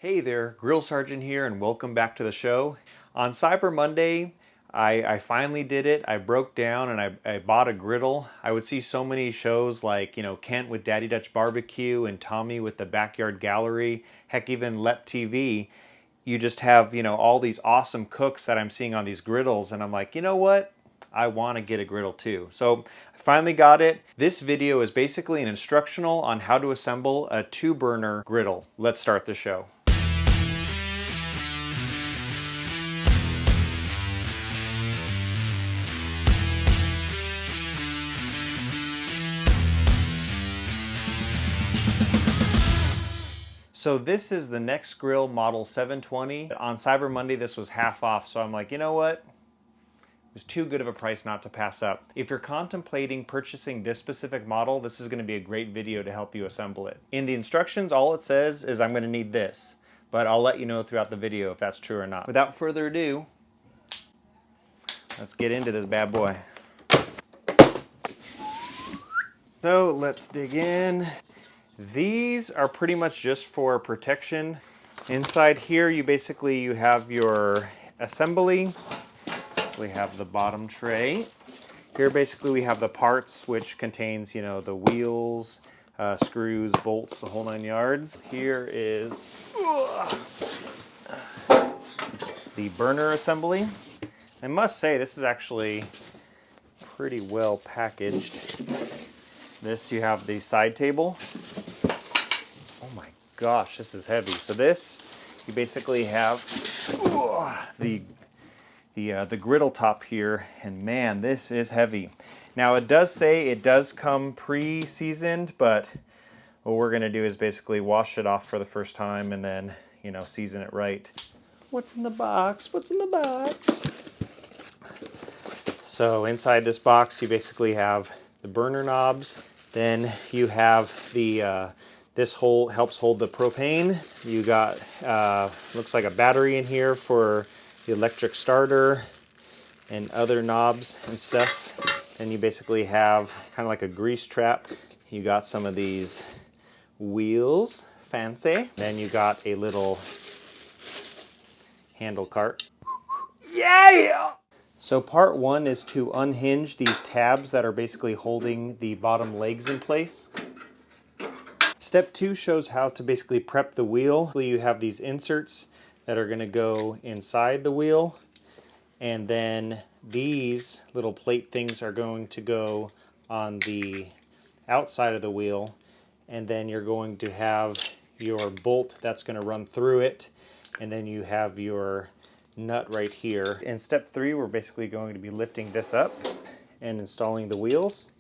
Hey there, Grill Sergeant here, and welcome back to the show. On Cyber Monday, I finally did it. I broke down and I bought a griddle. I would see so many shows like, Kent with Daddy Dutch Barbecue and Tommy with the Backyard Gallery, heck, even Lep TV. You just have, all these awesome cooks that I'm seeing on these griddles, and I'm like, you know what? I want to get a griddle too. So I finally got it. This video is basically an instructional on how to assemble a 2-burner griddle. Let's start the show. So this is the Nexgrill Model 720. On Cyber Monday, this was half off, so I'm like, you know what? It was too good of a price not to pass up. If you're contemplating purchasing this specific model, this is gonna be a great video to help you assemble it. In the instructions, all it says is I'm gonna need this, but I'll let you know throughout the video if that's true or not. Without further ado, let's get into this bad boy. So let's dig in. These are pretty much just for protection. Inside here, you have your assembly. We have the bottom tray. Here basically we have the parts, which contains, the wheels, screws, bolts, the whole 9 yards. Here is the burner assembly. I must say this is actually pretty well packaged. This, you have the side table. Oh my gosh, this is heavy. So this, you basically have the griddle top here, and man, this is heavy. Now it does say it does come pre-seasoned, but what we're gonna do is basically wash it off for the first time and then, season it right. What's in the box? What's in the box? So inside this box, you basically have the burner knobs. Then you have the this hole helps hold the propane. You got looks like a battery in here for the electric starter and other knobs and stuff. And you basically have kind of like a grease trap. You got some of these wheels, fancy. Then you got a little handle cart. Yeah! So part 1 is to unhinge these tabs that are basically holding the bottom legs in place. Step 2 shows how to basically prep the wheel. You have these inserts that are going to go inside the wheel, and then these little plate things are going to go on the outside of the wheel, and then you're going to have your bolt that's going to run through it, and then you have your nut right here. In step 3, we're basically going to be lifting this up and installing the wheels.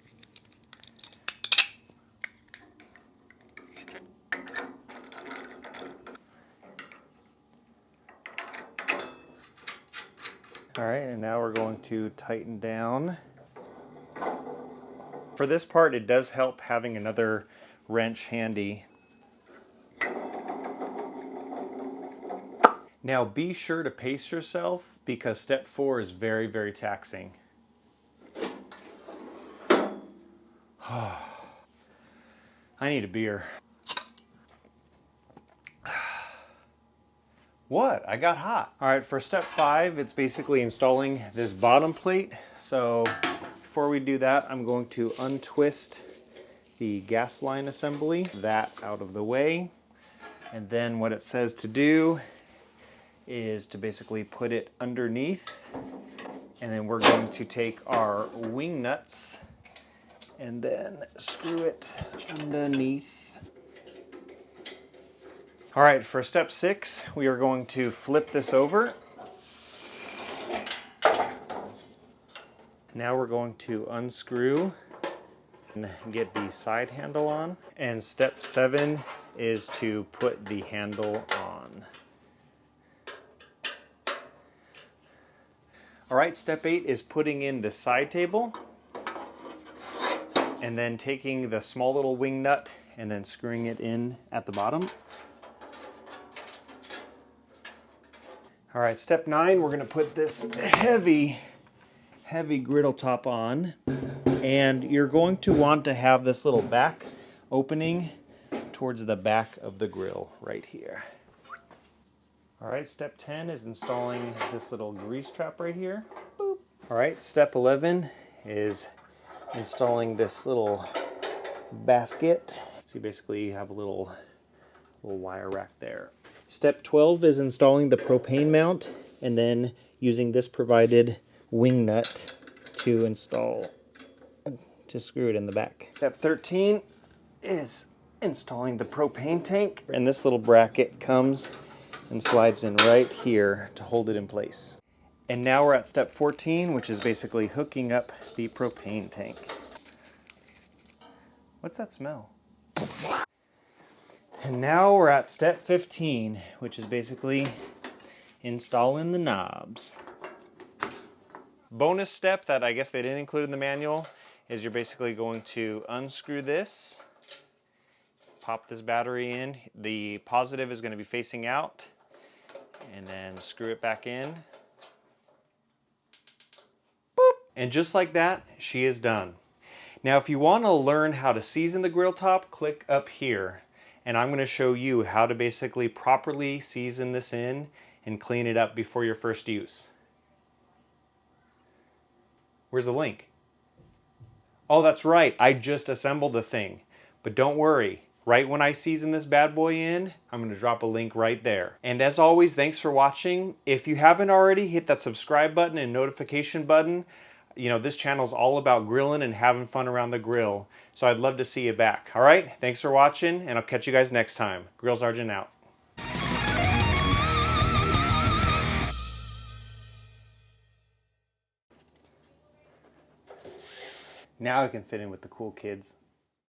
All right, and now we're going to tighten down. For this part, it does help having another wrench handy. Now be sure to pace yourself because step 4 is very, very taxing. I need a beer. What? I got hot. All right, for step 5, it's basically installing this bottom plate. So before we do that, I'm going to untwist the gas line assembly, that out of the way. And then what it says to do is to basically put it underneath, and then we're going to take our wing nuts and then screw it underneath. All right, for step 6, we are going to flip this over. Now we're going to unscrew and get the side handle on. And step 7 is to put the handle on. All right, step 8 is putting in the side table and then taking the small little wing nut and then screwing it in at the bottom. All right, step 9, we're gonna put this heavy griddle top on, and you're going to want to have this little back opening towards the back of the grill right here. All right, step 10 is installing this little grease trap right here. Boop. All right, step 11 is installing this little basket. So you basically have a little wire rack there. Step 12 is installing the propane mount and then using this provided wing nut to screw it in the back. Step 13 is installing the propane tank, and this little bracket comes and slides in right here to hold it in place. And now we're at step 14, which is basically hooking up the propane tank. What's that smell? And now we're at step 15, which is basically installing the knobs. Bonus step that I guess they didn't include in the manual is you're basically going to unscrew this, pop this battery in. The positive is going to be facing out, and then screw it back in. Boop! And just like that, she is done. Now if you want to learn how to season the grill top, click up here. And I'm going to show you how to basically properly season this in and clean it up before your first use. Where's the link? Oh, that's right, I just assembled the thing. But don't worry, right when I season this bad boy in, I'm going to drop a link right there. And as always, thanks for watching. If you haven't already, hit that subscribe button and notification button. You know, this channel is all about grilling and having fun around the grill. So I'd love to see you back. All right, thanks for watching, and I'll catch you guys next time. Grill Sergeant out. Now I can fit in with the cool kids.